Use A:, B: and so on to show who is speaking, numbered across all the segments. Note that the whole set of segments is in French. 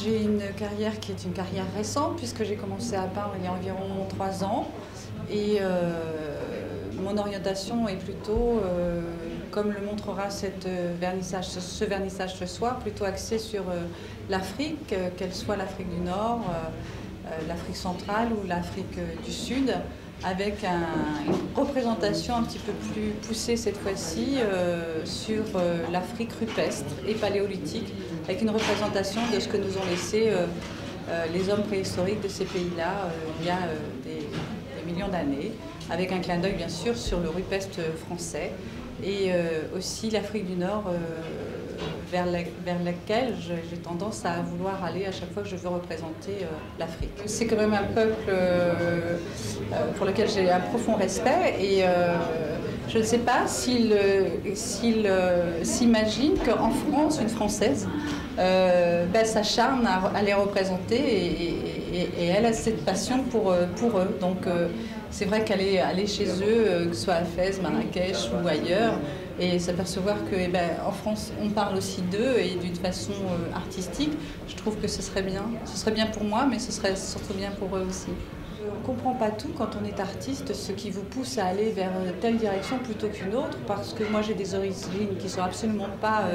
A: J'ai une carrière qui est une carrière récente puisque j'ai commencé à peindre il y a environ 3 ans et mon orientation est plutôt, comme le montrera ce vernissage ce soir, plutôt axée sur l'Afrique, qu'elle soit l'Afrique du Nord, l'Afrique centrale ou l'Afrique du Sud, avec une représentation un petit peu plus poussée cette fois-ci sur l'Afrique rupestre et paléolithique, avec une représentation de ce que nous ont laissé les hommes préhistoriques de ces pays-là il y a des millions d'années, avec un clin d'œil bien sûr sur le rupestre français et aussi l'Afrique du Nord vers laquelle j'ai tendance à vouloir aller à chaque fois que je veux représenter l'Afrique. C'est quand même un peuple pour lequel j'ai un profond respect et je ne sais pas s'il s'imagine qu'en France, une Française s'acharne à les représenter et elle a cette passion pour eux. Donc c'est vrai qu'aller chez eux, que ce soit à Fès, Marrakech ou ailleurs, et s'apercevoir qu'en France on parle aussi d'eux et d'une façon artistique, je trouve que ce serait bien. Ce serait bien pour moi, mais ce serait surtout bien pour eux aussi. On ne comprend pas tout quand on est artiste, ce qui vous pousse à aller vers telle direction plutôt qu'une autre, parce que moi j'ai des origines qui ne sont absolument pas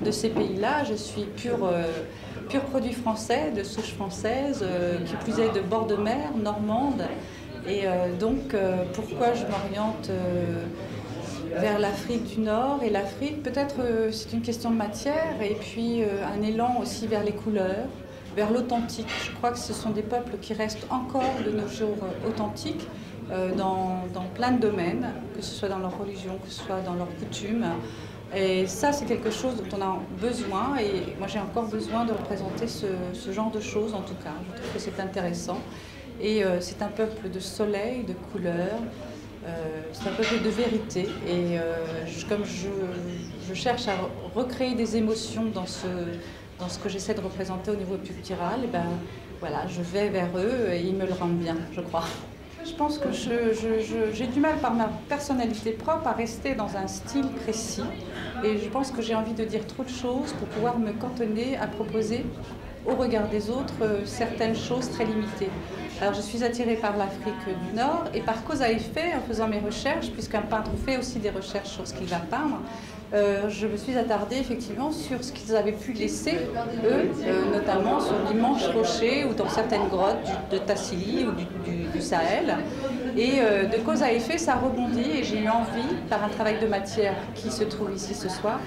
A: de ces pays-là. Je suis pur produit français, de souche française, qui plus est de bord de mer, normande. Et donc pourquoi je m'oriente vers l'Afrique du Nord et l'Afrique, peut-être c'est une question de matière et puis un élan aussi vers les couleurs, vers l'authentique. Je crois que ce sont des peuples qui restent encore de nos jours authentiques dans plein de domaines, que ce soit dans leur religion, que ce soit dans leurs coutumes. Et ça, c'est quelque chose dont on a besoin et moi j'ai encore besoin de représenter ce genre de choses en tout cas. Je trouve que c'est intéressant et c'est un peuple de soleil, de couleurs. C'est un peuple de vérité et comme je cherche à recréer des émotions dans ce que j'essaie de représenter au niveau pictural, et voilà, je vais vers eux et ils me le rendent bien, je crois. Je pense que j'ai du mal par ma personnalité propre à rester dans un style précis et je pense que j'ai envie de dire trop de choses pour pouvoir me cantonner à proposer au regard des autres certaines choses très limitées. Alors je suis attirée par l'Afrique du Nord et par cause à effet, en faisant mes recherches, puisqu'un peintre fait aussi des recherches sur ce qu'il va peindre, je me suis attardée effectivement sur ce qu'ils avaient pu laisser, eux, notamment sur d'immenses rochers ou dans certaines grottes de Tassili ou du Sahel. Et de cause à effet, ça rebondit et j'ai eu envie, par un travail de matière qui se trouve ici ce soir,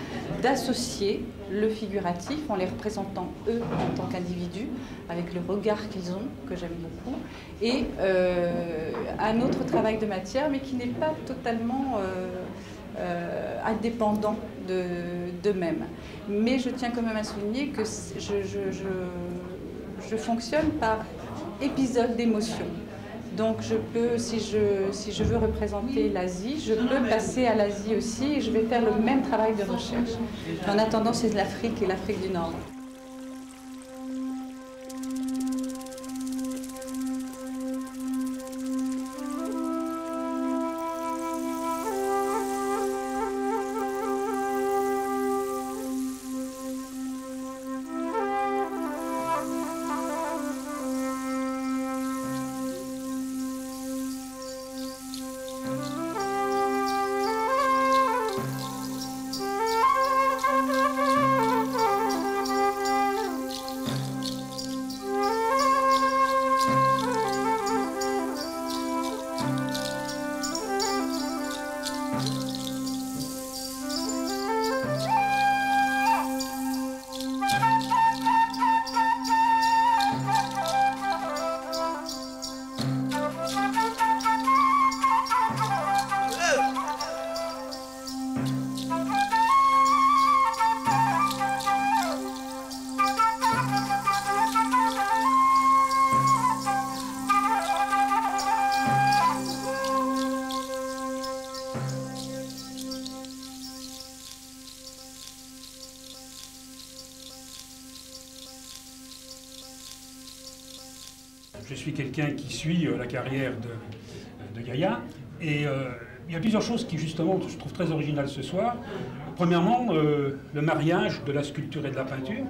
A: d'associer le figuratif en les représentant eux en tant qu'individus, avec le regard qu'ils ont, que j'aime beaucoup, et un autre travail de matière, mais qui n'est pas totalement indépendant d'eux-mêmes. Mais je tiens quand même à souligner que je fonctionne par épisode d'émotion. Donc je peux, si je veux représenter l'Asie, je peux passer à l'Asie aussi et je vais faire le même travail de recherche. En attendant, c'est l'Afrique et l'Afrique du Nord.
B: Je suis quelqu'un qui suit la carrière de Gaïa et il y a plusieurs choses qui justement je trouve très originales ce soir. Premièrement, le mariage de la sculpture et de la peinture.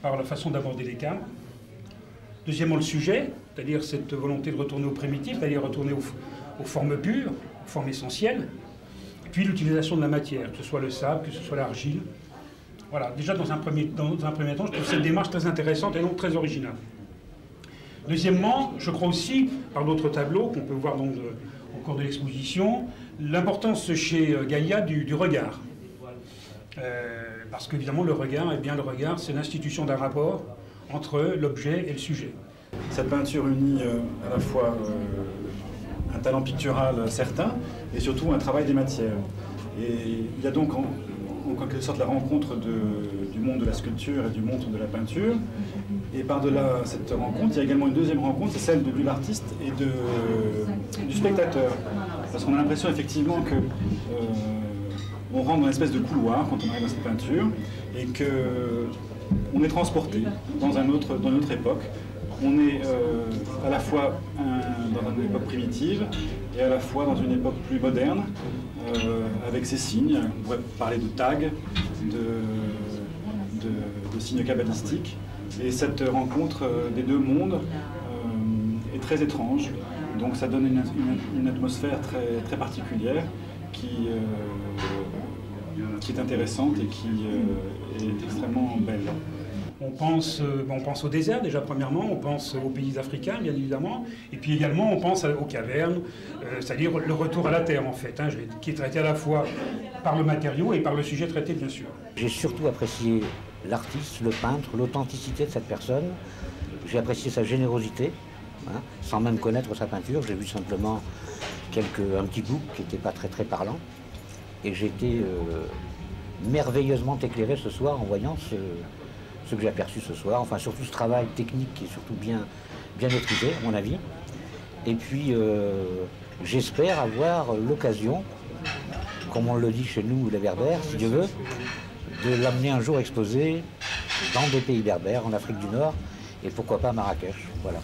B: par la façon d'aborder les cadres. Deuxièmement, le sujet, c'est-à-dire cette volonté de retourner au primitif, c'est-à-dire retourner aux formes pures, aux formes essentielles. Et puis l'utilisation de la matière, que ce soit le sable, que ce soit l'argile. Voilà, déjà dans un premier temps, je trouve cette démarche très intéressante et donc très originale. Deuxièmement, je crois aussi, par d'autres tableaux qu'on peut voir donc au cours de l'exposition, l'importance chez Gaïa du regard. Parce qu'évidemment, le regard, c'est l'institution d'un rapport entre l'objet et le sujet.
C: Cette peinture unit à la fois un talent pictural certain et surtout un travail des matières. Et il y a donc en quelque sorte la rencontre du monde de la sculpture et du monde de la peinture. Et par-delà cette rencontre, il y a également une deuxième rencontre, c'est celle de l'artiste et du spectateur. Parce qu'on a l'impression effectivement que on rentre dans une espèce de couloir quand on arrive dans cette peinture et qu'on est transporté dans une autre époque. On est à la fois dans une époque primitive et à la fois dans une époque plus moderne, avec ses signes. On pourrait parler de tags, de signes kabbalistiques. Et cette rencontre des deux mondes est très étrange. Donc ça donne une atmosphère très particulière qui est intéressante et qui est extrêmement belle.
B: On pense au désert déjà premièrement, on pense aux pays africains bien évidemment, et puis également on pense aux cavernes, c'est-à-dire le retour à la terre en fait, qui est traité à la fois par le matériau et par le sujet traité bien sûr.
D: J'ai surtout apprécié l'artiste, le peintre, l'authenticité de cette personne, j'ai apprécié sa générosité, sans même connaître sa peinture, j'ai vu simplement un petit bout qui n'était pas très parlant, et j'ai été merveilleusement éclairé ce soir en voyant ce que j'ai aperçu ce soir, enfin surtout ce travail technique qui est surtout bien maîtrisé à mon avis. Et puis j'espère avoir l'occasion, comme on le dit chez nous les Berbères, si Dieu veut, de l'amener un jour exposé dans des pays berbères, en Afrique du Nord, et pourquoi pas à Marrakech. Voilà.